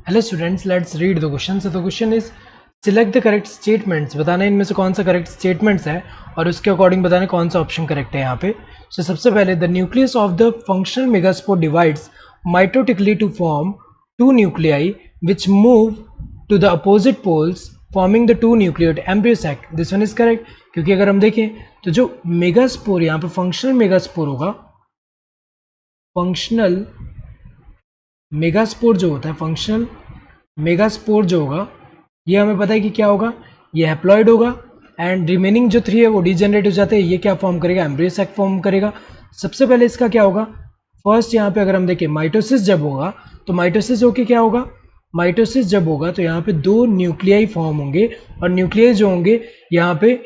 Hello students, let's read the question. So the question is select the correct statements. बताना है इनमें से कौन सा करेक्ट स्टेटमेंट्स है और उसके अकॉर्डिंग बताना कौन सा ऑप्शन करेक्ट है यहाँ पे. सो सबसे पहले, the nucleus of the functional megaspore divides mitotically to form two nuclei which move to the opposite poles forming the two nucleate embryo sac. This one is correct, क्योंकि अगर हम देखें तो जो मेगास्पोर यहाँ पे फंक्शनल मेगास्पोर होगा, functional megaspore जो होता है, फंक्शनल मेगास्पोर जो होगा, ये हमें पता है कि क्या होगा, ये हैप्लॉइड होगा एंड रिमेनिंग जो 3 है वो डीजेनरेट हो जाते हैं. ये क्या फॉर्म करेगा, एम्ब्रियो सैक फॉर्म करेगा. सबसे पहले इसका क्या होगा, फर्स्ट यहाँ पे अगर हम देखें माइटोसिस जब होगा तो माइटोसिस होके क्या होगा, माइटोसिस जब होगा तो यहाँ पे 2 न्यूक्लियाई फॉर्म होंगे और न्यूक्लियाई जो होंगे यहाँ पे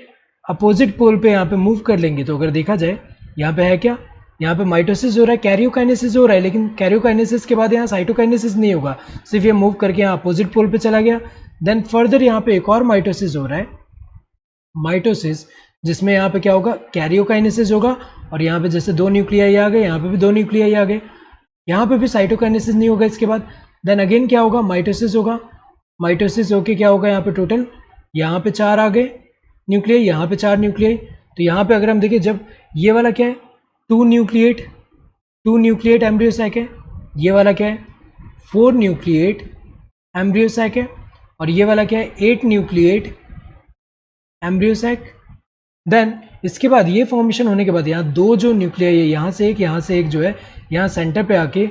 अपोजिट पोल पे यहाँ पे मूव कर लेंगे. तो अगर देखा जाए यहाँ पे है क्या, यहाँ पे माइटोसिस हो रहा है, कैरियोकाइनेसिस हो रहा है, लेकिन कैरियोकाइनेसिस के बाद यहाँ साइटोकाइनेसिस नहीं होगा, सिर्फ ये मूव करके यहाँ अपोजिट पोल पे चला गया. देन फर्दर यहाँ पे एक और माइटोसिस हो रहा है, माइटोसिस, जिसमें यहाँ पे क्या होगा, कैरियोकाइनेसिस होगा और यहाँ पे जैसे 2 न्यूक्लियाई आ गए, यहाँ पे भी 2 न्यूक्लियाई आ गए, यहाँ पे भी साइटोकाइनेसिस नहीं होगा इसके बाद. देन अगेन क्या होगा, माइटोसिस होगा, माइटोसिस होके क्या होगा, यहाँ पे टोटल यहाँ पे 4 आ गए न्यूक्लियाई, यहाँ पे 4 न्यूक्लियाई. तो यहाँ पे अगर हम देखें, जब ये वाला क्या है, 2 न्यूक्लिएट एम्ब्रियो सैक है, ये वाला क्या है 4 न्यूक्लिएट एम्ब्रियो सैक है, और ये वाला क्या है 8 न्यूक्लिएट एम्ब्रियो सैक. देन इसके बाद ये फॉर्मेशन होने के बाद यहाँ 2 जो न्यूक्लियाई है, यहाँ से एक जो है यहाँ सेंटर पे आके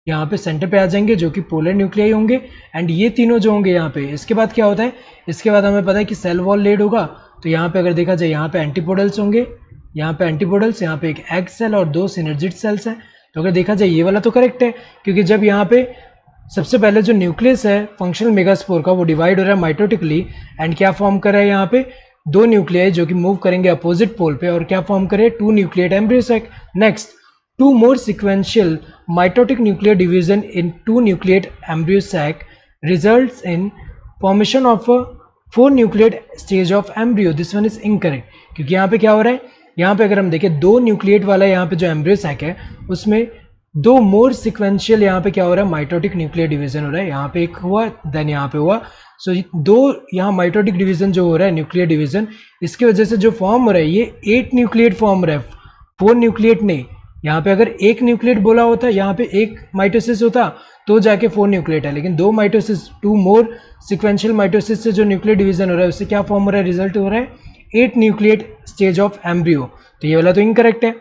यहाँ पे सेंटर पे आ जाएंगे, जो कि पोलर न्यूक्लियाई होंगे. एंड ये तीनों जो होंगे यहाँ पे, इसके बाद क्या होता है, इसके बाद हमें पता है कि सेल वॉल लेड होगा. तो यहाँ पे अगर देखा जाए, यहाँ पे एंटीपोडल्स होंगे, यहाँ पे एंटीपोडल्स, यहाँ पे एक एग सेल और 2 सिनर्जिड सेल्स हैं. तो अगर देखा जाए ये वाला तो करेक्ट है, क्योंकि जब यहाँ पे सबसे पहले जो न्यूक्लियस है फंक्शनल मेगास्पोर का वो डिवाइड हो रहा है माइटोटिकली एंड क्या फॉर्म कर रहा है, यहाँ पे 2 न्यूक्लियाई जो कि मूव करेंगे अपोजिट पोल पे और क्या फॉर्म करे, 2 nucleate embryo sac. Next, 2 more sequential mitotic nuclear division in 2 nucleate embryo sac results in formation of a 4 nucleate stage of embryo. This one is incorrect, क्योंकि यहाँ पे क्या हो रहा है, यहाँ पे अगर हम देखें 2 न्यूक्लिएट वाला यहाँ पे जो एम्ब्रियो सैक है उसमें 2 मोर सिक्वेंशियल यहाँ पे क्या हो रहा है, माइटोटिक न्यूक्लियर डिवीजन हो रहा है. यहाँ पे एक हुआ, देन यहाँ पे हुआ. सो 2 यहाँ माइटोटिक डिवीजन जो हो रहा है, न्यूक्लियर डिवीजन, इसकी वजह से जो फॉर्म हो रहा है ये 8 न्यूक्लिएट फॉर्म हो रहा है, 4 न्यूक्लिएट नहीं. यहाँ पे अगर 1 न्यूक्लिएट बोला होता, यहाँ पे 1 माइटोसिस होता तो जाके 4 न्यूक्लिएट है, लेकिन 2 माइटोसिस, 2 मोर सिक्वेंशियल माइटोसिस से जो न्यूक्लियर डिवीजन हो रहा है उससे क्या फॉर्म हो रहा है, रिजल्ट हो रहा है 8 न्यूक्लिएट स्टेज ऑफ एम्ब्रियो. तो ये वाला तो इनकरेक्ट है.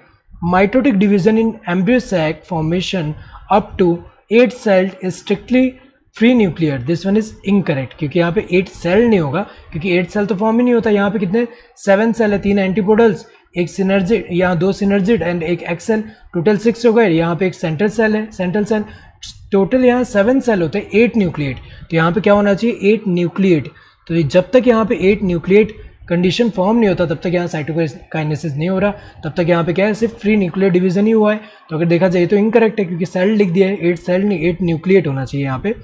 Mitotic division in embryo sac formation up to 8 cell is strictly free nuclear. This one is incorrect, क्योंकि यहाँ पे 8 सेल नहीं होगा, क्योंकि 8 सेल तो फॉर्म ही नहीं होता. यहाँ पे कितने 7 सेल है, 3 एंटीपोडल्स, एक सिनर्जिड, यहाँ 2 सिनर्जिड एंड एक एक्सेल, टोटल 6 हो गए. यहाँ पे एक सेंट्रल सेल है, सेंट्रल सेल, टोटल यहाँ 7 सेल होते हैं, 8 न्यूक्लिएट. तो यहाँ पे क्या होना चाहिए, 8 न्यूक्लिएट. तो जब तक यहाँ पे 8 न्यूक्लिएट कंडीशन फॉर्म नहीं होता तब तक यहाँ साइटोकाइनेसिस नहीं हो रहा, तब तक यहाँ पे क्या है, सिर्फ फ्री न्यूक्लियर डिवीजन ही हुआ है. तो अगर देखा जाए तो इनकरेक्ट है, क्योंकि सेल लिख दिया है, 8 सेल नहीं 8 न्यूक्लिएट होना चाहिए यहाँ पे.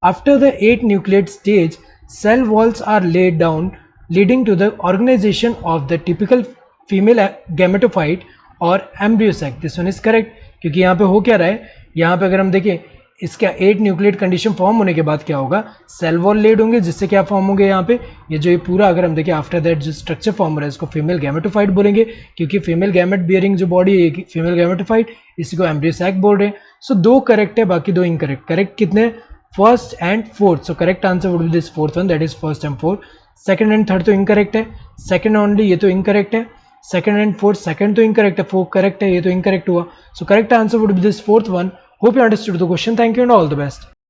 After the 8 nucleate stage cell walls are laid down leading to the organisation of the typical female gametophyte और embryo sac. This one is correct, क्योंकि यहाँ पे हो क्या रहा है, यहाँ पे अगर हम देखें इसका 8 न्यूक्लिएट कंडीशन फॉर्म होने के बाद क्या होगा, सेल वॉल लेड होंगे, जिससे क्या फॉर्म होंगे यहाँ पे, ये जो ये पूरा अगर हम देखें आफ्टर दैट जो स्ट्रक्चर फॉर्म हो रहा है इसको फीमेल गैमेटोफाइट बोलेंगे, क्योंकि फीमेल गैमेट बियरिंग जो बॉडी है फीमेल गैमेटोफाइट, इसी को एम्ब्रियो सैक बोल रहे हैं. सो 2 करेक्ट है, बाकी 2 इनकरेक्ट. करेक्ट कितने, first and fourth. So correct answer would be this fourth one, that is first and fourth. Second and third तो इनकरेक्ट है, सेकंड ओनली ये तो इनकरेक्ट है. सेकंड एंड फोर्थ, सेकंड तो इनकरेक्ट है, फोर्थ करेक्ट है, ये तो इनकरेक्ट हुआ. So correct answer would be this fourth one. Hope you understood the question. Thank you and all the best.